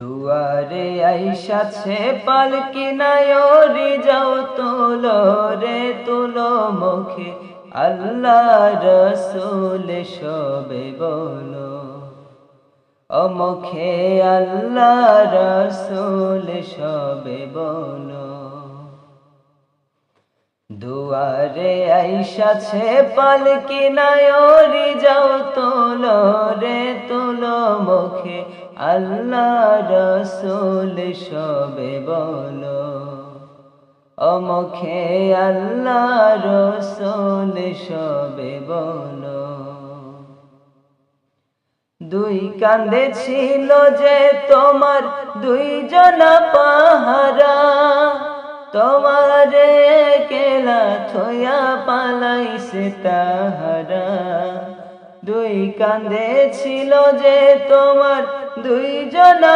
দুয়ারে আইসাছে পালকি নায়রি যাও তোলো রে তুলো মুখে আল্লাহ রসুল সবে বলো ও মুখে আল্লাহ রসুল সবে বলো। দুয়ারে আইসাছে পালকি নায়রি যাও তোলো রে তুলো মুখে আল্লাহ রসুল সবে বলো ও মুখে আল্লাহ রসুল সবে বলো। দুই কান্দে ছিল যে তোমার দুইজনা পাহারা, তোমারে কেলা থয়া পালাইছে তাহারা। দুই কান্দে ছিল যে তোমার দুইজনা